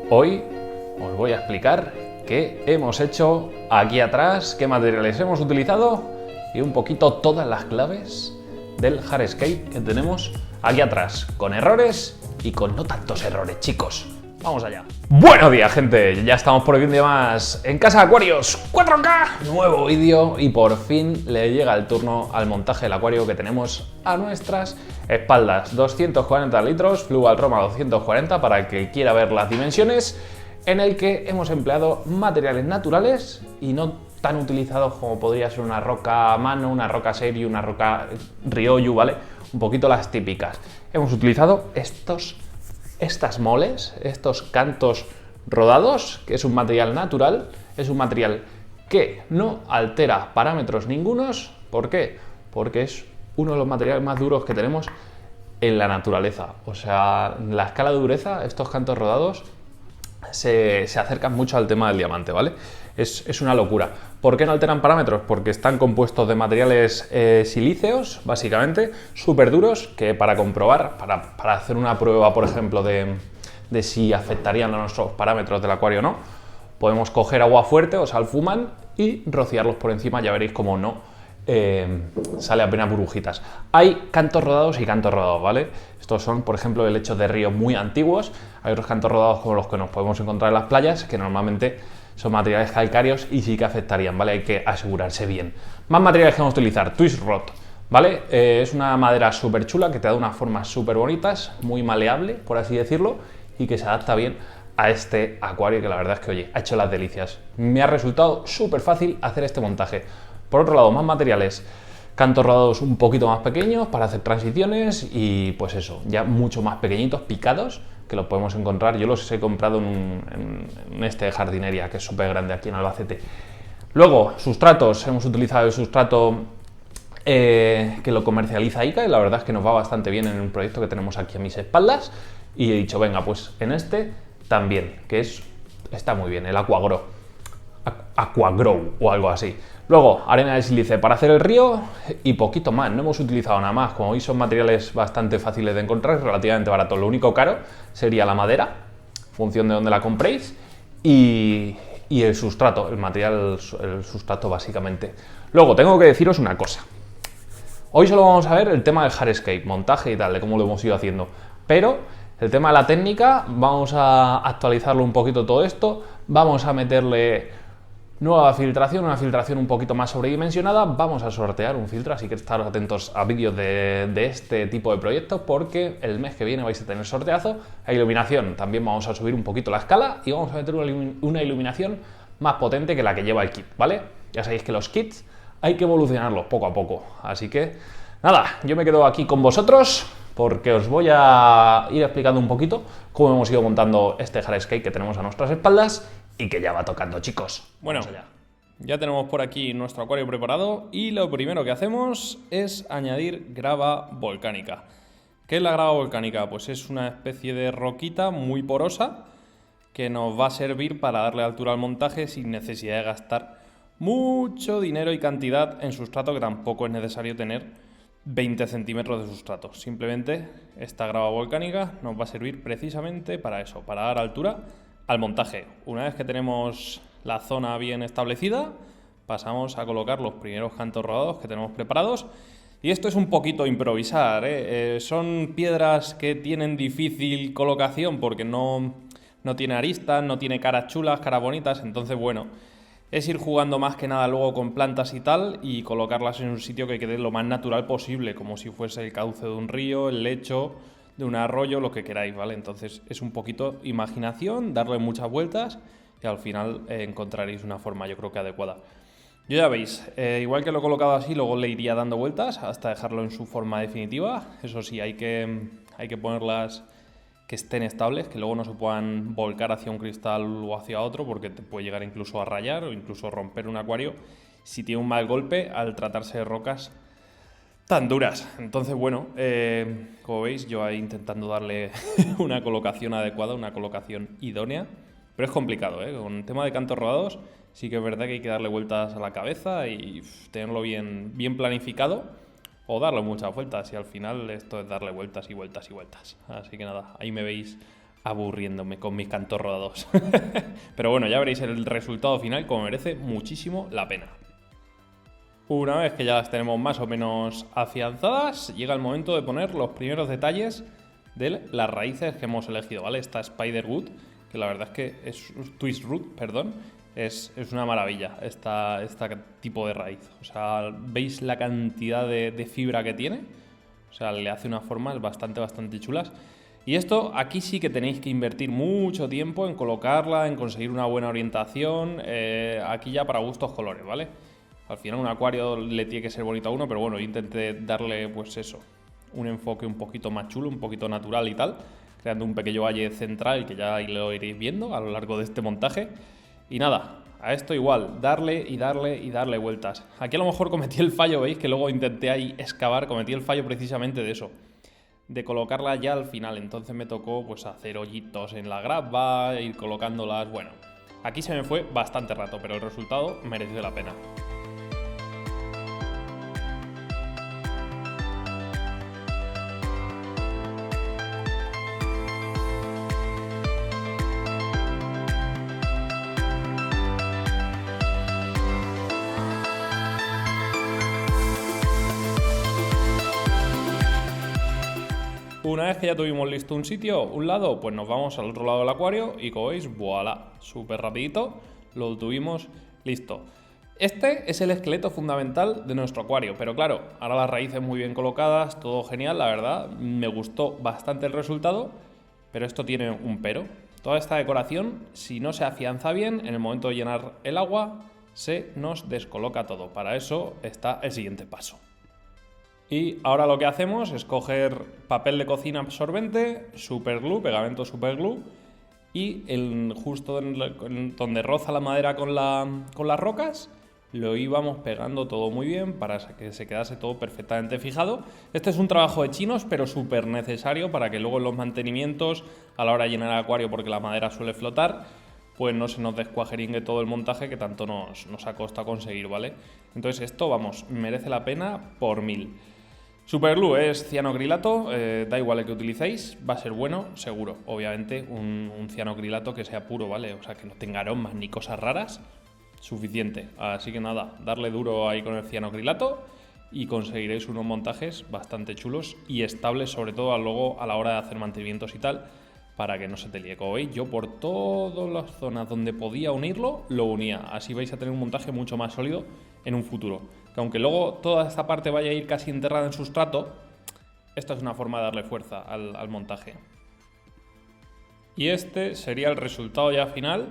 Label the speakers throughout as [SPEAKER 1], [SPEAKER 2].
[SPEAKER 1] Hoy os voy a explicar qué hemos hecho aquí atrás, qué materiales hemos utilizado y un poquito todas las claves del hardscape que tenemos aquí atrás, con errores y con no tantos errores, chicos. Vamos allá. Buenos días, gente. Ya estamos por aquí un día más en Casa de Acuarios 4K. Nuevo vídeo y por fin le llega el turno al montaje del acuario que tenemos a nuestras espaldas. 240 litros, Fluval Roma 240 para el que quiera ver las dimensiones, en el que hemos empleado materiales naturales y no tan utilizados como podría ser una roca mano, una roca serio, una roca ryoyu, ¿vale? Un poquito las típicas. Hemos utilizado estas moles, estos cantos rodados, que es un material natural, es un material que no altera parámetros ningunos. ¿Por qué? Porque es uno de los materiales más duros que tenemos en la naturaleza. O sea, la escala de dureza, estos cantos rodados se acercan mucho al tema del diamante, ¿vale? Es una locura. ¿Por qué no alteran parámetros? Porque están compuestos de materiales silíceos, básicamente, súper duros, que para comprobar, para hacer una prueba, por ejemplo, de si afectarían a nuestros parámetros del acuario o no, podemos coger agua fuerte o sal fumán y rociarlos por encima, ya veréis cómo no sale apenas burbujitas. Hay cantos rodados y cantos rodados, ¿vale? Estos son, por ejemplo, helechos de ríos muy antiguos. Hay otros cantos rodados como los que nos podemos encontrar en las playas, que normalmente son materiales calcáreos y sí que afectarían, ¿vale? Hay que asegurarse bien. Más materiales que vamos a utilizar, Twist Rod, ¿vale? Es una madera súper chula que te da unas formas súper bonitas, muy maleable, por así decirlo, y que se adapta bien a este acuario que la verdad es que, oye, ha hecho las delicias. Me ha resultado súper fácil hacer este montaje. Por otro lado, más materiales, cantos rodados un poquito más pequeños para hacer transiciones y pues eso, ya mucho más pequeñitos, picados, que los podemos encontrar. Yo los he comprado en este jardinería, que es súper grande aquí en Albacete. Luego, sustratos. Hemos utilizado el sustrato que lo comercializa ICA y la verdad es que nos va bastante bien en el proyecto que tenemos aquí a mis espaldas. Y he dicho, venga, pues en este también, que está muy bien, el Aquagrow o algo así. Luego, arena de sílice para hacer el río y poquito más. No hemos utilizado nada más. Como veis, son materiales bastante fáciles de encontrar y relativamente baratos. Lo único caro sería la madera, en función de dónde la compréis, y el sustrato, el sustrato básicamente. Luego, tengo que deciros una cosa. Hoy solo vamos a ver el tema del hardscape, montaje y tal, de cómo lo hemos ido haciendo. Pero el tema de la técnica, vamos a actualizarlo un poquito todo esto. Vamos a meterle nueva filtración, una filtración un poquito más sobredimensionada. Vamos a sortear un filtro, así que estar atentos a vídeos de este tipo de proyectos porque el mes que viene vais a tener sorteazo. A iluminación también vamos a subir un poquito la escala y vamos a meter una iluminación más potente que la que lleva el kit, ¿vale? Ya sabéis que los kits hay que evolucionarlos poco a poco. Así que nada, yo me quedo aquí con vosotros porque os voy a ir explicando un poquito cómo hemos ido montando este hardscape que tenemos a nuestras espaldas y que ya va tocando, chicos.
[SPEAKER 2] Bueno, ya tenemos por aquí nuestro acuario preparado y lo primero que hacemos es añadir grava volcánica. ¿Qué es la grava volcánica? Pues es una especie de roquita muy porosa que nos va a servir para darle altura al montaje sin necesidad de gastar mucho dinero y cantidad en sustrato, que tampoco es necesario tener 20 centímetros de sustrato. Simplemente esta grava volcánica nos va a servir precisamente para eso, para dar altura al montaje. Una vez que tenemos la zona bien establecida, pasamos a colocar los primeros cantos rodados que tenemos preparados. Y esto es un poquito improvisar, son piedras que tienen difícil colocación porque no tiene aristas, no tiene caras chulas, caras bonitas. Entonces, bueno, es ir jugando más que nada luego con plantas y tal y colocarlas en un sitio que quede lo más natural posible, como si fuese el cauce de un río, el lecho de un arroyo, lo que queráis, ¿vale? Entonces es un poquito imaginación, darle muchas vueltas y al final encontraréis una forma, yo creo que adecuada. Yo ya veis, igual que lo he colocado así, luego le iría dando vueltas hasta dejarlo en su forma definitiva. Eso sí, hay que ponerlas que estén estables, que luego no se puedan volcar hacia un cristal o hacia otro, porque te puede llegar incluso a rayar o incluso romper un acuario si tiene un mal golpe al tratarse de rocas tan duras. Entonces, bueno, como veis, yo ahí intentando darle una colocación adecuada, una colocación idónea, pero es complicado, con el tema de cantos rodados sí que es verdad que hay que darle vueltas a la cabeza y tenerlo bien planificado, o darle muchas vueltas, y al final esto es darle vueltas y vueltas y vueltas. Así que nada, ahí me veis aburriéndome con mis cantos rodados. Pero bueno, ya veréis el resultado final, como merece muchísimo la pena. Una vez que ya las tenemos más o menos afianzadas, llega el momento de poner los primeros detalles de las raíces que hemos elegido, ¿vale? Esta Spiderwood, que la verdad es que es Twistroot, perdón, es una maravilla este tipo de raíz. O sea, ¿veis la cantidad de fibra que tiene? O sea, le hace unas formas bastante chulas. Y esto, aquí sí que tenéis que invertir mucho tiempo en colocarla, en conseguir una buena orientación. Aquí ya para gustos colores, ¿vale? Al final un acuario le tiene que ser bonito a uno, pero bueno, intenté darle, pues eso, un enfoque un poquito más chulo, un poquito natural y tal, creando un pequeño valle central que ya lo iréis viendo a lo largo de este montaje. Y nada, a esto igual, darle y darle vueltas. Aquí a lo mejor cometí el fallo, veis que luego intenté ahí excavar, cometí el fallo precisamente de eso, de colocarla ya al final. Entonces me tocó pues hacer hoyitos en la grava, ir colocándolas. Bueno, aquí se me fue bastante rato, pero el resultado mereció la pena. Una vez que ya tuvimos listo un sitio, un lado, pues nos vamos al otro lado del acuario y como veis, voilà, súper rapidito, lo tuvimos listo. Este es el esqueleto fundamental de nuestro acuario, pero claro, ahora las raíces muy bien colocadas, todo genial, la verdad, me gustó bastante el resultado, pero esto tiene un pero. Toda esta decoración, si no se afianza bien, en el momento de llenar el agua, se nos descoloca todo. Para eso está el siguiente paso. Y ahora lo que hacemos es coger papel de cocina absorbente, superglue, pegamento superglue, y justo donde roza la madera con las rocas, lo íbamos pegando todo muy bien para que se quedase todo perfectamente fijado. Este es un trabajo de chinos, pero súper necesario para que luego en los mantenimientos, a la hora de llenar el acuario, porque la madera suele flotar, pues no se nos descuajeringue todo el montaje que tanto nos ha costado conseguir, ¿vale? Entonces esto, vamos, merece la pena por 1000. Superglue es cianocrilato, da igual el que utilicéis, va a ser bueno, seguro. Obviamente un cianocrilato que sea puro, ¿vale? O sea, que no tenga aromas ni cosas raras, suficiente. Así que nada, darle duro ahí con el cianocrilato y conseguiréis unos montajes bastante chulos y estables, sobre todo luego a la hora de hacer mantenimientos y tal, para que no se te líe. Como veis, yo por todas las zonas donde podía unirlo, lo unía. Así vais a tener un montaje mucho más sólido en un futuro. Que aunque luego toda esta parte vaya a ir casi enterrada en sustrato, esta es una forma de darle fuerza al montaje. Y este sería el resultado ya final,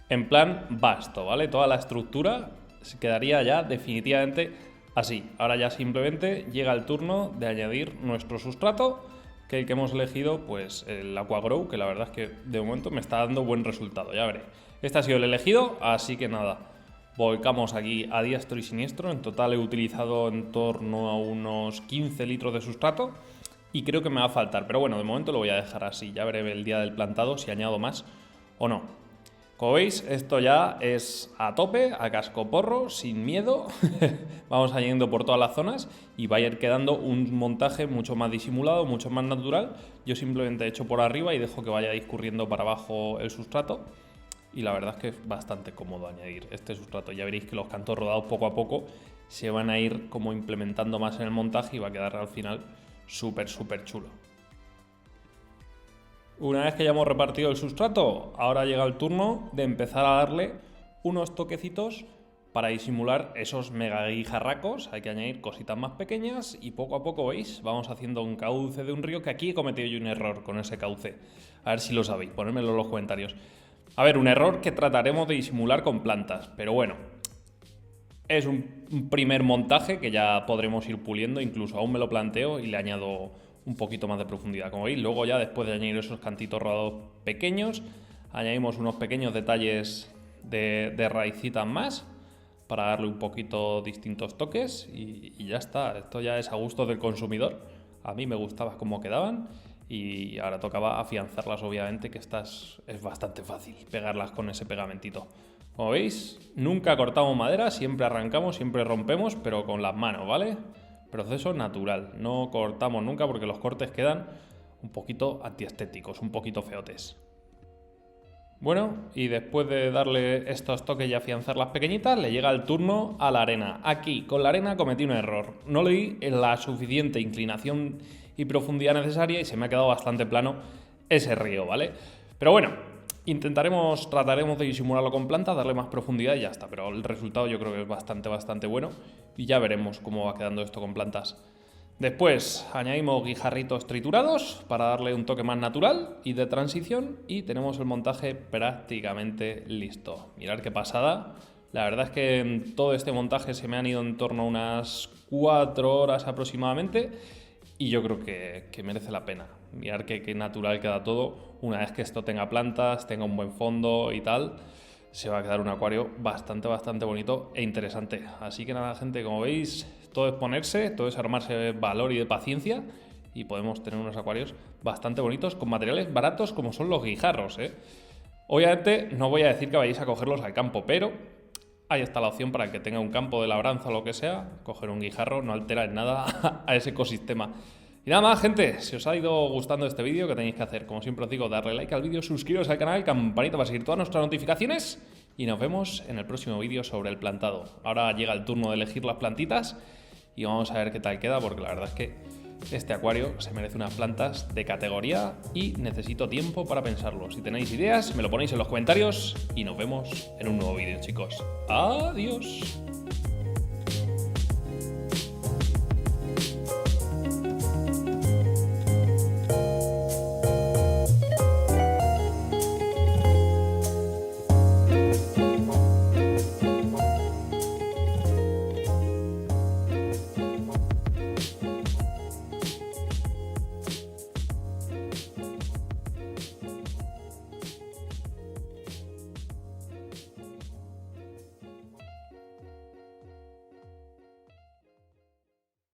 [SPEAKER 2] en plan vasto, ¿vale? Toda la estructura se quedaría ya definitivamente así. Ahora ya simplemente llega el turno de añadir nuestro sustrato, que el que hemos elegido, pues el AquaGrow, que la verdad es que de momento me está dando buen resultado, ya veré. Este ha sido el elegido, así que nada, volcamos aquí a diestro y siniestro. En total he utilizado en torno a unos 15 litros de sustrato y creo que me va a faltar, pero bueno, de momento lo voy a dejar así, ya veré el día del plantado si añado más o no. Como veis, esto ya es a tope, a cascoporro, sin miedo. Vamos añadiendo por todas las zonas y va a ir quedando un montaje mucho más disimulado, mucho más natural. Yo simplemente echo por arriba y dejo que vaya discurriendo para abajo el sustrato. Y la verdad es que es bastante cómodo añadir este sustrato. Ya veréis que los cantos rodados poco a poco se van a ir como implementando más en el montaje y va a quedar al final súper chulo. Una vez que ya hemos repartido el sustrato, ahora llega el turno de empezar a darle unos toquecitos para disimular esos mega guijarracos. Hay que añadir cositas más pequeñas y poco a poco, ¿veis? Vamos haciendo un cauce de un río, que aquí he cometido yo un error con ese cauce. A ver si lo sabéis, ponedmelo en los comentarios. A ver, un error que trataremos de disimular con plantas, pero bueno, es un primer montaje que ya podremos ir puliendo, incluso aún me lo planteo y le añado un poquito más de profundidad, como veis. Luego ya después de añadir esos cantitos rodados pequeños, añadimos unos pequeños detalles de raicitas más para darle un poquito distintos toques y ya está. Esto ya es a gusto del consumidor. A mí me gustaba cómo quedaban y ahora tocaba afianzarlas, obviamente, que estas es bastante fácil pegarlas con ese pegamentito. Como veis, nunca cortamos madera, siempre arrancamos, siempre rompemos, pero con las manos, ¿vale? Proceso natural, no cortamos nunca porque los cortes quedan un poquito antiestéticos, un poquito feotes. Bueno, y después de darle estos toques y afianzar las pequeñitas, le llega el turno a la arena. Aquí, con la arena cometí un error. No le di la suficiente inclinación y profundidad necesaria y se me ha quedado bastante plano ese río, ¿vale? Pero bueno, trataremos de disimularlo con plantas, darle más profundidad y ya está. Pero el resultado yo creo que es bastante bueno y ya veremos cómo va quedando esto con plantas. Después añadimos guijarritos triturados para darle un toque más natural y de transición y tenemos el montaje prácticamente listo. Mirad qué pasada. La verdad es que en todo este montaje se me han ido en torno a unas 4 horas aproximadamente y yo creo que merece la pena. Mirad qué natural queda todo. Una vez que esto tenga plantas, tenga un buen fondo y tal, se va a quedar un acuario bastante bonito e interesante. Así que nada, gente, como veis, todo es ponerse, todo es armarse de valor y de paciencia y podemos tener unos acuarios bastante bonitos con materiales baratos como son los guijarros, ¿eh? Obviamente no voy a decir que vayáis a cogerlos al campo, pero ahí está la opción para el que tenga un campo de labranza o lo que sea, coger un guijarro no altera en nada a ese ecosistema. Y nada más, gente, si os ha ido gustando este vídeo, ¿qué tenéis que hacer? Como siempre os digo, darle like al vídeo, suscribiros al canal, campanita para seguir todas nuestras notificaciones y nos vemos en el próximo vídeo sobre el plantado. Ahora llega el turno de elegir las plantitas y vamos a ver qué tal queda, porque la verdad es que este acuario se merece unas plantas de categoría y necesito tiempo para pensarlo. Si tenéis ideas, me lo ponéis en los comentarios y nos vemos en un nuevo vídeo, chicos. ¡Adiós!